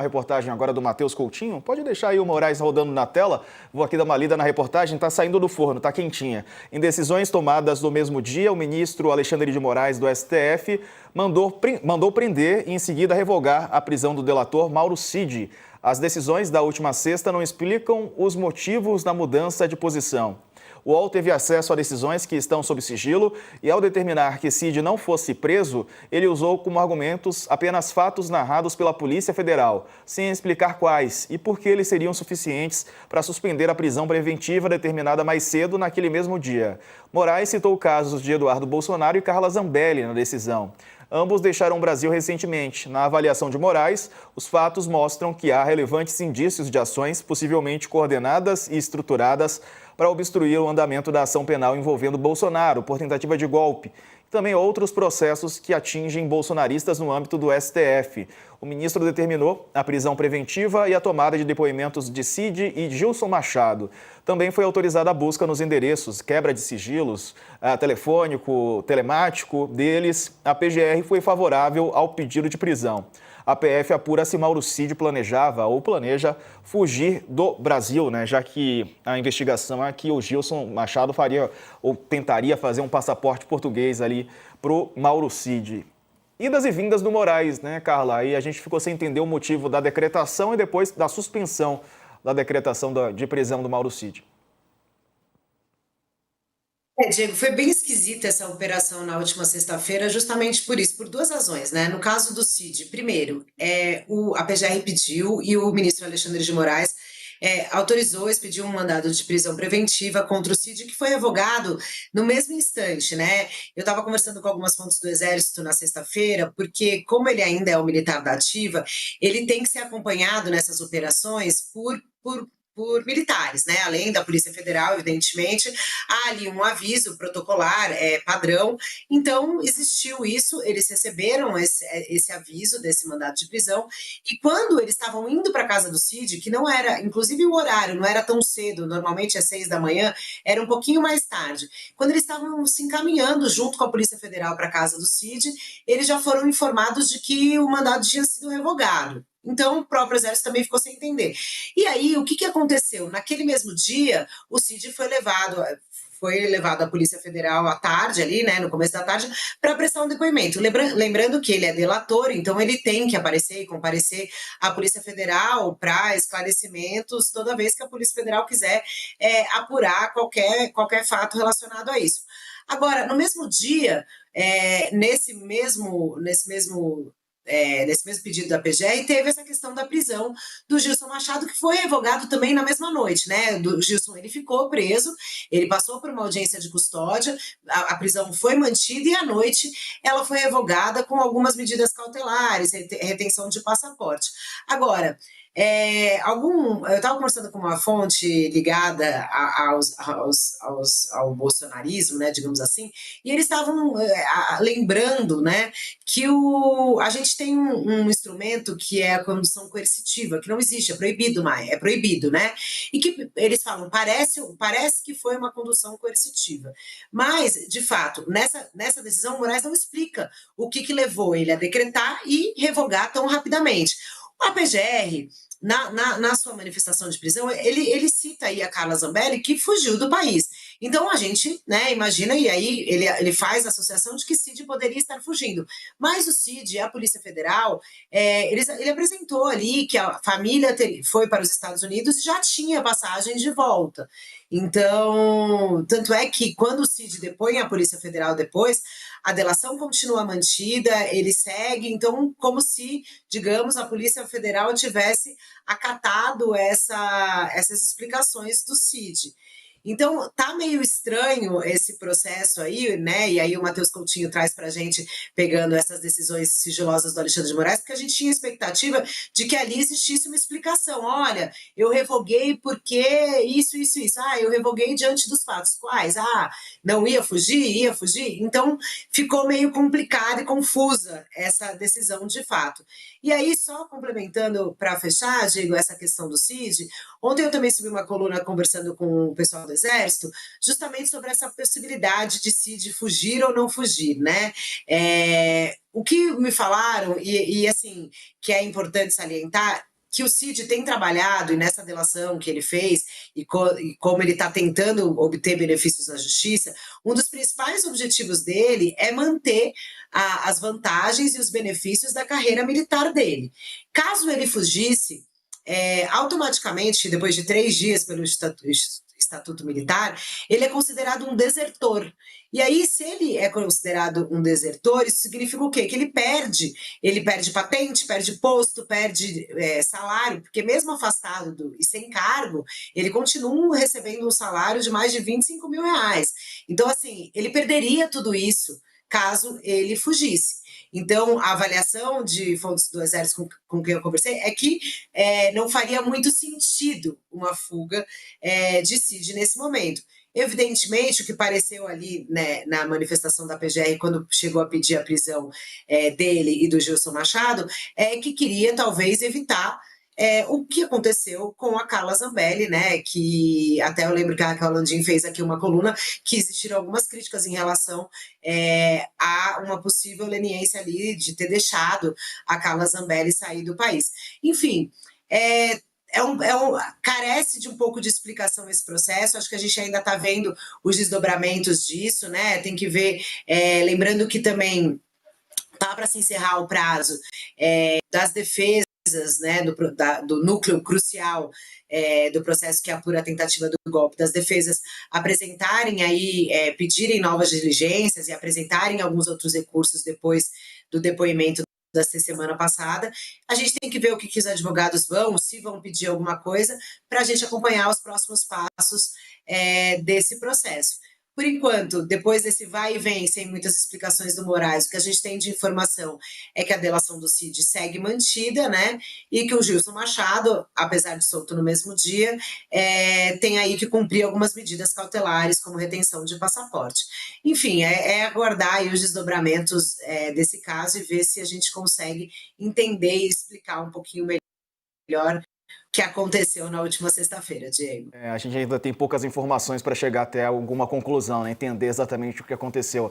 A reportagem agora do Matheus Coutinho. Pode deixar aí o Moraes rodando na tela. Vou aqui dar uma lida na reportagem. Está saindo do forno, está quentinha. Em decisões tomadas no mesmo dia, o ministro Alexandre de Moraes, do STF, mandou prender e em seguida revogar a prisão do delator Mauro Cid. As decisões da última sexta não explicam os motivos da mudança de posição. O UOL teve acesso a decisões que estão sob sigilo e, ao determinar que Cid não fosse preso, ele usou como argumentos apenas fatos narrados pela Polícia Federal, sem explicar quais e por que eles seriam suficientes para suspender a prisão preventiva determinada mais cedo naquele mesmo dia. Moraes citou casos de Eduardo Bolsonaro e Carla Zambelli na decisão. Ambos deixaram o Brasil recentemente. Na avaliação de Moraes, os fatos mostram que há relevantes indícios de ações possivelmente coordenadas e estruturadas para obstruir o andamento da ação penal envolvendo Bolsonaro por tentativa de golpe. Também outros processos que atingem bolsonaristas no âmbito do STF. O ministro determinou a prisão preventiva e a tomada de depoimentos de Cid e Gilson Machado. Também foi autorizada a busca nos endereços, quebra de sigilos, telefônico, telemático deles. A PGR foi favorável ao pedido de prisão. A PF apura se Mauro Cid planejava ou planeja fugir do Brasil, né? Já que a investigação é que o Gilson Machado faria ou tentaria fazer um passaporte português ali para o Mauro Cid. Idas e vindas do Moraes, né, Carla? Aí a gente ficou sem entender o motivo da decretação e depois da suspensão da decretação de prisão do Mauro Cid. Diego, foi bem esquisita essa operação na última sexta-feira, justamente por isso, por duas razões, né? No caso do Cid, primeiro, a PGR pediu e o ministro Alexandre de Moraes autorizou, expediu um mandado de prisão preventiva contra o Cid, que foi revogado no mesmo instante, né? Eu estava conversando com algumas fontes do Exército na sexta-feira, porque como ele ainda é um militar da ativa, ele tem que ser acompanhado nessas operações por militares, né? Além da Polícia Federal, evidentemente, há ali um aviso protocolar, padrão. Então, existiu isso, eles receberam esse aviso desse mandado de prisão, e quando eles estavam indo para a casa do Cid, que não era, inclusive o horário, não era tão cedo, normalmente é 6 da manhã, era um pouquinho mais tarde. Quando eles estavam se encaminhando junto com a Polícia Federal para a casa do Cid, eles já foram informados de que o mandado tinha sido revogado. Então, o próprio Exército também ficou sem entender. E aí, o que aconteceu? Naquele mesmo dia, o Cid foi levado à Polícia Federal à tarde, ali, né, no começo da tarde, para prestar um depoimento. Lembrando que ele é delator, então ele tem que aparecer e comparecer à Polícia Federal para esclarecimentos toda vez que a Polícia Federal quiser apurar qualquer fato relacionado a isso. Agora, no mesmo dia, nesse mesmo pedido da PGR, teve essa questão da prisão do Gilson Machado, que foi revogado também na mesma noite, né? Do Gilson, ele ficou preso, ele passou por uma audiência de custódia, a prisão foi mantida e à noite ela foi revogada com algumas medidas cautelares, retenção de passaporte. Agora, eu estava conversando com uma fonte ligada ao bolsonarismo, né, digamos assim, e eles estavam lembrando, né, que a gente tem um instrumento que é a condução coercitiva, que não existe, é proibido, né? E que eles falam, parece que foi uma condução coercitiva. Mas, de fato, nessa decisão, o Moraes não explica o que levou ele a decretar e revogar tão rapidamente. A PGR, na sua manifestação de prisão, ele cita aí a Carla Zambelli, que fugiu do país. Então, a gente, né, imagina, e aí ele faz a associação de que Cid poderia estar fugindo. Mas o Cid, a Polícia Federal, ele apresentou ali que a família foi para os Estados Unidos e já tinha passagem de volta. Então, tanto é que quando o Cid depõe a Polícia Federal depois, a delação continua mantida, ele segue, então como se, digamos, a Polícia Federal tivesse acatado essas explicações do Cid. Então, tá meio estranho esse processo aí, né? E aí o Matheus Coutinho traz para a gente, pegando essas decisões sigilosas do Alexandre de Moraes, porque a gente tinha expectativa de que ali existisse uma explicação. Olha, eu revoguei porque isso. Eu revoguei diante dos fatos. Quais? Não ia fugir? Ia fugir? Então, ficou meio complicada e confusa essa decisão de fato. E aí, só complementando para fechar, Diego, essa questão do Cid, ontem eu também subi uma coluna conversando com o pessoal do Exército, justamente sobre essa possibilidade de Cid fugir ou não fugir, né? O que me falaram, e assim, que é importante salientar, que o Cid tem trabalhado, e nessa delação que ele fez, e como ele está tentando obter benefícios na justiça, um dos principais objetivos dele é manter as vantagens e os benefícios da carreira militar dele. Caso ele fugisse, automaticamente, depois de 3 dias pelo Estatuto Militar, ele é considerado um desertor. E aí, se ele é considerado um desertor, isso significa o quê? Que ele perde patente, perde posto, perde salário, porque mesmo afastado e sem cargo, ele continua recebendo um salário de mais de 25 mil reais. Então, assim, ele perderia tudo isso caso ele fugisse. Então, a avaliação de fontes do Exército com quem eu conversei é que não faria muito sentido uma fuga de Cid nesse momento. Evidentemente, o que pareceu ali, né, na manifestação da PGR, quando chegou a pedir a prisão dele e do Gilson Machado, é que queria talvez evitar o que aconteceu com a Carla Zambelli, né? Que até eu lembro que a Raquel Landim fez aqui uma coluna que existiram algumas críticas em relação a uma possível leniência ali de ter deixado a Carla Zambelli sair do país. Enfim, carece de um pouco de explicação esse processo. Acho que a gente ainda está vendo os desdobramentos disso, né? Tem que ver, lembrando que também tá para se encerrar o prazo das defesas, né, do núcleo crucial do processo que apura a tentativa do golpe, das defesas apresentarem aí, pedirem novas diligências e apresentarem alguns outros recursos depois do depoimento da semana passada. A gente tem que ver o que os advogados se vão pedir alguma coisa, para a gente acompanhar os próximos passos desse processo. Por enquanto, depois desse vai e vem, sem muitas explicações do Moraes, o que a gente tem de informação é que a delação do Cid segue mantida, né? E que o Gilson Machado, apesar de solto no mesmo dia, tem aí que cumprir algumas medidas cautelares, como retenção de passaporte. Enfim, aguardar aí os desdobramentos desse caso e ver se a gente consegue entender e explicar um pouquinho melhor o que aconteceu na última sexta-feira, Diego. A gente ainda tem poucas informações para chegar até alguma conclusão, né? Entender exatamente o que aconteceu.